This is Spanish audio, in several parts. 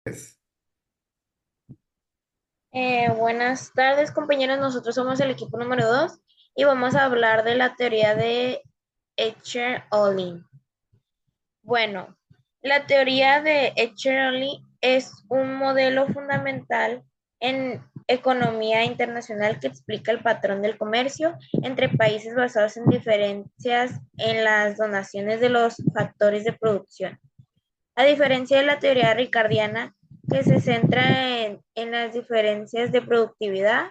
Pues, Buenas tardes, compañeros. Nosotros somos el equipo número 2 y vamos a hablar de la teoría de Escher-Ohlin. Bueno, la teoría de Escher-Ohlin es un modelo fundamental en economía internacional que explica el patrón del comercio entre países basados en diferencias en las donaciones de los factores de producción. A diferencia de la teoría ricardiana, que se centra en las diferencias de productividad,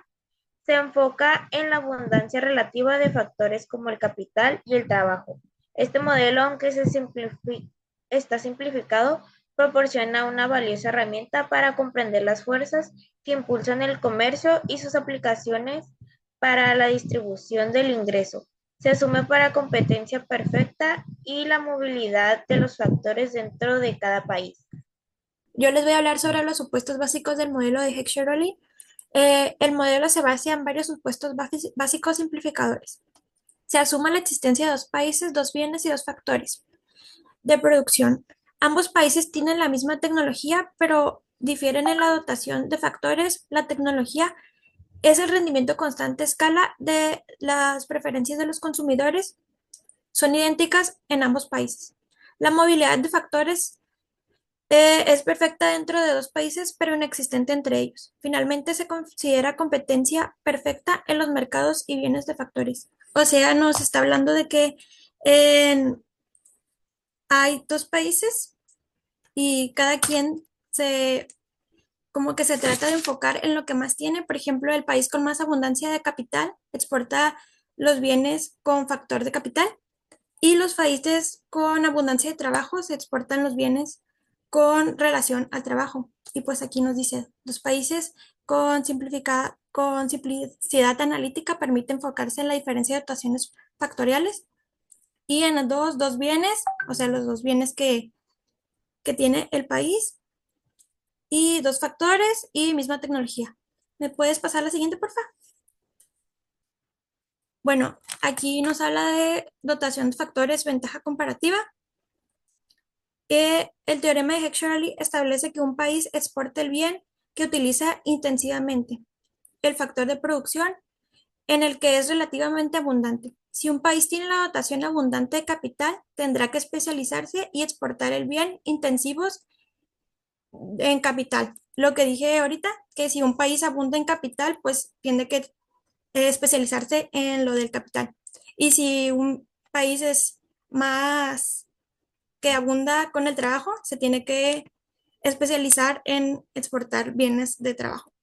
se enfoca en la abundancia relativa de factores como el capital y el trabajo. Este modelo, aunque está simplificado, proporciona una valiosa herramienta para comprender las fuerzas que impulsan el comercio y sus aplicaciones para la distribución del ingreso. Se asume para competencia perfecta y la movilidad de los factores dentro de cada país. Yo les voy a hablar sobre los supuestos básicos del modelo de Heck-Shirley. El modelo se basa en varios supuestos básicos simplificadores. Se asume la existencia de dos países, dos bienes y dos factores de producción. Ambos países tienen la misma tecnología, pero difieren en la dotación de factores. La tecnología es el rendimiento constante a escala de las preferencias de los consumidores. Son idénticas en ambos países. La movilidad de factores es perfecta dentro de dos países, pero inexistente entre ellos. Finalmente, se considera competencia perfecta en los mercados y bienes de factores. O sea, nos está hablando de que en- hay dos países y cada quien como que se trata de enfocar en lo que más tiene. Por ejemplo, el país con más abundancia de capital exporta los bienes con factor de capital. Y los países con abundancia de trabajo se exportan los bienes con relación al trabajo. Y pues aquí nos dice, los países con simplicidad analítica permite enfocarse en la diferencia de dotaciones factoriales y en los dos bienes, o sea, los dos bienes que tiene el país y dos factores y misma tecnología. ¿Me puedes pasar la siguiente, por favor? Bueno, aquí nos habla de dotación de factores, ventaja comparativa. El teorema de Heck-Shirley establece que un país exporta el bien que utiliza intensivamente, el factor de producción en el que es relativamente abundante. Si un país tiene la dotación abundante de capital, tendrá que especializarse y exportar el bien intensivos en capital. Lo que dije ahorita, que si un país abunda en capital, pues tiene que especializarse en lo del capital. Y si un país es más que abunda con el trabajo, se tiene que especializar en exportar bienes de trabajo.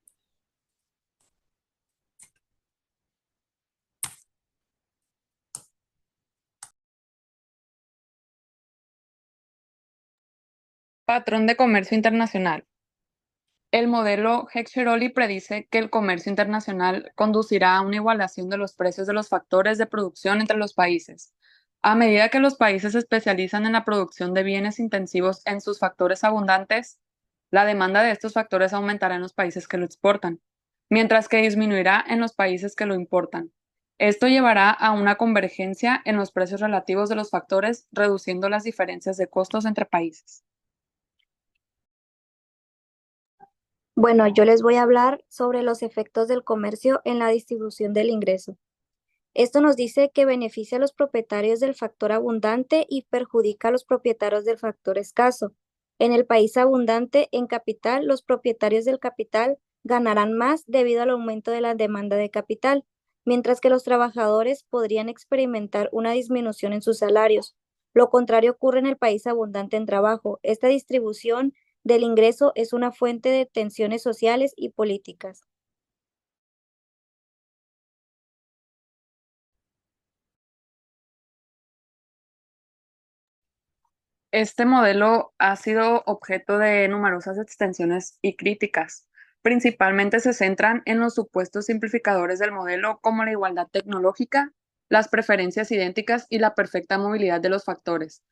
Patrón de comercio internacional. El modelo Heck-Shirley predice que el comercio internacional conducirá a una igualación de los precios de los factores de producción entre los países. A medida que los países se especializan en la producción de bienes intensivos en sus factores abundantes, la demanda de estos factores aumentará en los países que lo exportan, mientras que disminuirá en los países que lo importan. Esto llevará a una convergencia en los precios relativos de los factores, reduciendo las diferencias de costos entre países. Bueno, yo les voy a hablar sobre los efectos del comercio en la distribución del ingreso. Esto nos dice que beneficia a los propietarios del factor abundante y perjudica a los propietarios del factor escaso. En el país abundante en capital, los propietarios del capital ganarán más debido al aumento de la demanda de capital, mientras que los trabajadores podrían experimentar una disminución en sus salarios. Lo contrario ocurre en el país abundante en trabajo. Esta distribución del ingreso es una fuente de tensiones sociales y políticas. Este modelo ha sido objeto de numerosas extensiones y críticas. Principalmente se centran en los supuestos simplificadores del modelo como la igualdad tecnológica, las preferencias idénticas y la perfecta movilidad de los factores,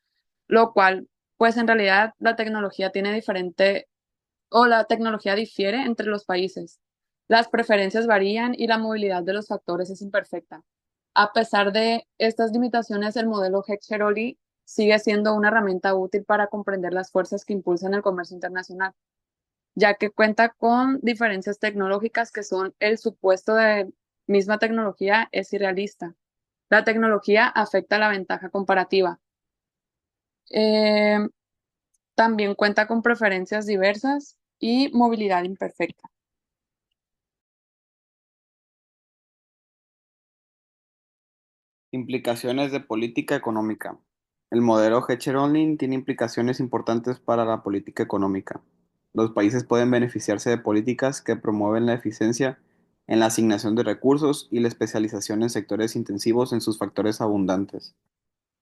lo cual, pues en realidad la tecnología tiene diferente o la tecnología difiere entre los países. Las preferencias varían y la movilidad de los factores es imperfecta. A pesar de estas limitaciones, el modelo Heck-Shirley sigue siendo una herramienta útil para comprender las fuerzas que impulsan el comercio internacional. ya que cuenta con diferencias tecnológicas que son el supuesto de misma tecnología es irrealista. La tecnología afecta la ventaja comparativa. Eh, También cuenta con preferencias diversas y movilidad imperfecta. Implicaciones de política económica. El modelo Hecher-Onlin tiene implicaciones importantes para la política económica. Los países pueden beneficiarse de políticas que promueven la eficiencia en la asignación de recursos y la especialización en sectores intensivos en sus factores abundantes.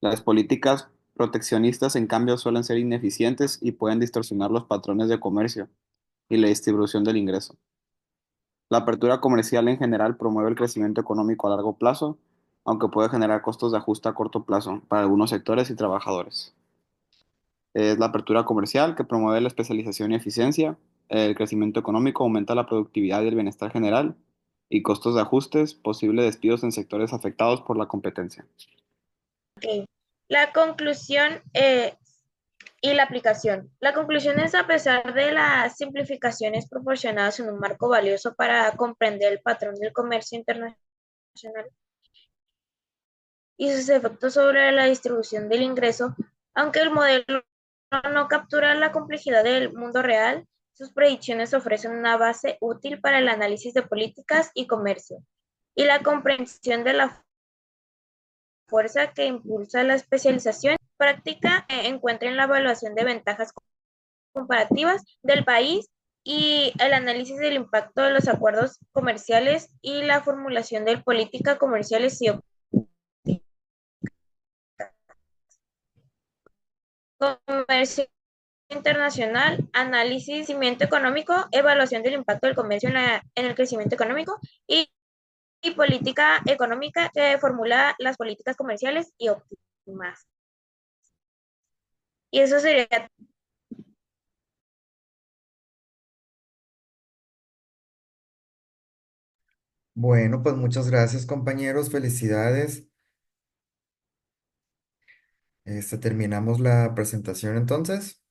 Las políticas proteccionistas, en cambio, suelen ser ineficientes y pueden distorsionar los patrones de comercio y la distribución del ingreso. La apertura comercial en general promueve el crecimiento económico a largo plazo, aunque puede generar costos de ajuste a corto plazo para algunos sectores y trabajadores. Es la apertura comercial que promueve la especialización y eficiencia. El crecimiento económico aumenta la productividad y el bienestar general, y costos de ajustes, posibles despidos en sectores afectados por la competencia. Ok. La conclusión y la aplicación. La conclusión es, a pesar de las simplificaciones proporcionadas en un marco valioso para comprender el patrón del comercio internacional y sus efectos sobre la distribución del ingreso, aunque el modelo no captura la complejidad del mundo real, sus predicciones ofrecen una base útil para el análisis de políticas y comercio y la comprensión de la fuerza que impulsa la especialización práctica encuentra en la evaluación de ventajas comparativas del país y el análisis del impacto de los acuerdos comerciales y la formulación de políticas comerciales y comercio internacional, análisis del crecimiento económico, evaluación del impacto del comercio en el crecimiento económico y política económica que formula las políticas comerciales y óptimas. Y eso sería. Bueno, pues muchas gracias, compañeros. Felicidades. Terminamos la presentación entonces.